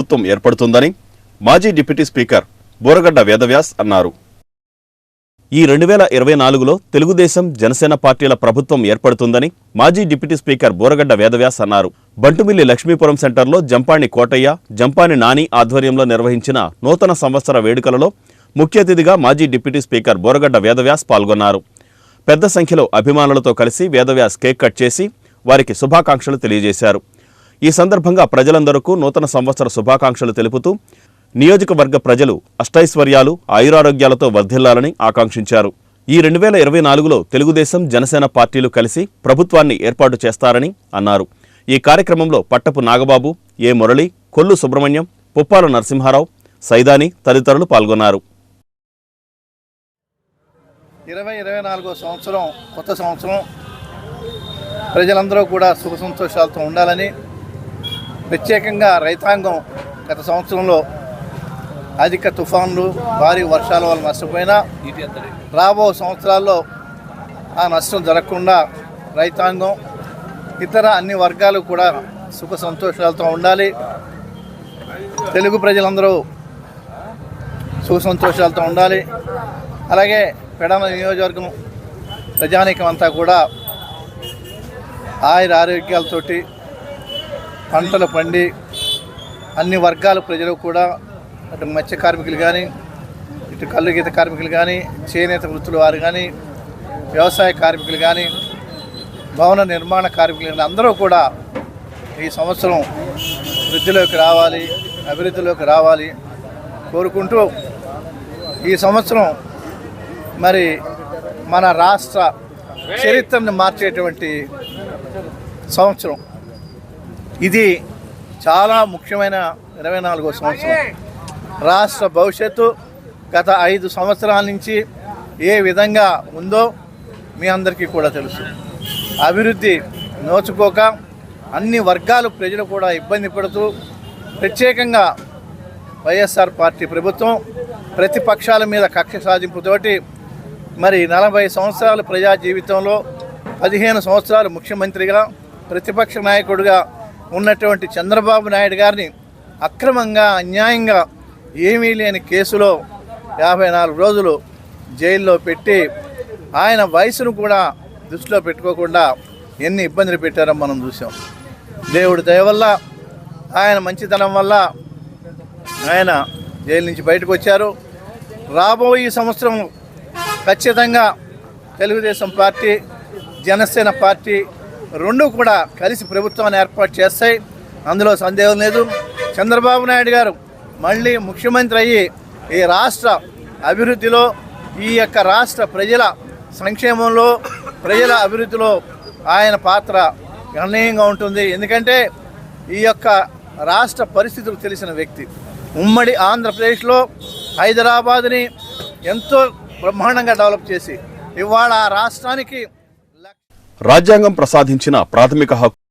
ప్రభుత్వం ఏర్పడుతుందని మాజీ డిప్యూటీ స్పీకర్ బోరగడ్డ వేదవ్యాస్ అన్నారు. ఈ 2024లో తెలుగుదేశం జనసేన పార్టీల ప్రభుత్వం ఏర్పడుతుందని మాజీ డిప్యూటీ స్పీకర్ బోరగడ్డ వేదవ్యాస్ అన్నారు. బంటుమిల్లి లక్ష్మీపురం సెంటర్లో జంపాని కోటయ్య, జంపాని నాని ఆధ్వర్యంలో నిర్వహించిన నూతన సంవత్సర వేడుకలలో ముఖ్య అతిథిగా మాజీ డిప్యూటీ స్పీకర్ బోరగడ్డ వేదవ్యాస్ పాల్గొన్నారు. పెద్ద సంఖ్యలో అభిమానులతో కలిసి వేదవ్యాస్ కేక్ కట్ చేసి వారికి శుభాకాంక్షలు తెలియజేశారు. ఈ సందర్భంగా ప్రజలందరికీ నూతన సంవత్సర శుభాకాంక్షలు తెలుపుతూ నియోజకవర్గ ప్రజలు అష్టైశ్వర్యాలు, ఆయురారోగ్యాలతో వర్ధిల్లాలని ఆకాంక్షించారు. ఈ 2024లో తెలుగుదేశం జనసేన పార్టీలు కలిసి ప్రభుత్వాన్ని ఏర్పాటు చేస్తారని అన్నారు. ఈ కార్యక్రమంలో పట్టపు నాగబాబు, ఏ మురళి, కొల్లు సుబ్రహ్మణ్యం, పుప్పాల నరసింహారావు, సైదాని తదితరులు పాల్గొన్నారు. 2024 సంవత్సరం కొత్త సంవత్సరం ప్రజలందరూ కూడా సుఖ సంతోషాలతో ఉండాలని, ప్రత్యేకంగా రైతాంగం గత సంవత్సరంలో అధిక తుఫాన్లు, భారీ వర్షాల వల్ల నష్టపోయినా రాబో సంవత్సరాల్లో ఆ నష్టం జరగకుండా రైతాంగం, ఇతర అన్ని వర్గాలు కూడా సుఖ సంతోషాలతో ఉండాలి. తెలుగు ప్రజలందరూ సుఖ సంతోషాలతో ఉండాలి. అలాగే పెడన నియోజకవర్గం ప్రజానీకం అంతా కూడా ఆయుర ఆరోగ్యాలతోటి పంటలు పండి అన్ని వర్గాల ప్రజలు కూడా, అటు మత్స్య కార్మికులు కానీ, ఇటు కళ్ళు గీత కార్మికులు కానీ, చేనేత వృత్తుల వారు కానీ, వ్యవసాయ కార్మికులు కానీ, భవన నిర్మాణ కార్మికులు కానీ అందరూ కూడా ఈ సంవత్సరం వృద్ధిలోకి రావాలి, అభివృద్ధిలోకి రావాలి కోరుకుంటూ, ఈ సంవత్సరం మరి మన రాష్ట్ర చరిత్రను మార్చేటువంటి సంవత్సరం. ఇది చాలా ముఖ్యమైన 24వ సంవత్సరం. రాష్ట్ర భవిష్యత్తు గత 5 సంవత్సరాల నుంచి ఏ విధంగా ఉందో మీ అందరికీ కూడా తెలుసు. అభివృద్ధి నోచుకోక అన్ని వర్గాలు ప్రజలు కూడా ఇబ్బంది పడుతూ, ప్రత్యేకంగా వైఎస్ఆర్ పార్టీ ప్రభుత్వం ప్రతిపక్షాల మీద కక్ష సాధింపుతోటి మరి 40 సంవత్సరాల ప్రజా జీవితంలో 15 సంవత్సరాలు ముఖ్యమంత్రిగా, ప్రతిపక్ష నాయకుడిగా ఉన్నటువంటి చంద్రబాబు నాయుడు గారిని అక్రమంగా, అన్యాయంగా ఏమీ లేని కేసులో 54 రోజులు జైల్లో పెట్టి ఆయన వయసును కూడా దృష్టిలో పెట్టుకోకుండా ఎన్ని ఇబ్బందులు పెట్టారో మనం చూసాం. దేవుడి దయ వల్ల, ఆయన మంచితనం వల్ల ఆయన జైలు నుంచి బయటకు వచ్చారు. రాబోయే సంవత్సరం ఖచ్చితంగా తెలుగుదేశం పార్టీ, జనసేన పార్టీ రెండు కూడా కలిసి ప్రభుత్వాన్ని ఏర్పాటు చేస్తాయి. అందులో సందేహం లేదు. చంద్రబాబు నాయుడు గారు మళ్ళీ ముఖ్యమంత్రి అయ్యి ఈ రాష్ట్ర అభివృద్ధిలో, ఈ యొక్క రాష్ట్ర ప్రజల సంక్షేమంలో, ప్రజల అభివృద్ధిలో ఆయన పాత్ర గణనీయంగా ఉంటుంది. ఎందుకంటే ఈ యొక్క రాష్ట్ర పరిస్థితులు తెలిసిన వ్యక్తి. ఉమ్మడి ఆంధ్రప్రదేశ్లో హైదరాబాద్ని ఎంతో బ్రహ్మాండంగా డెవలప్ చేసి ఇవాళ ఆ రాష్ట్రానికి రాజ్యాంగం ప్రసాదించిన ప్రాథమిక హక్కు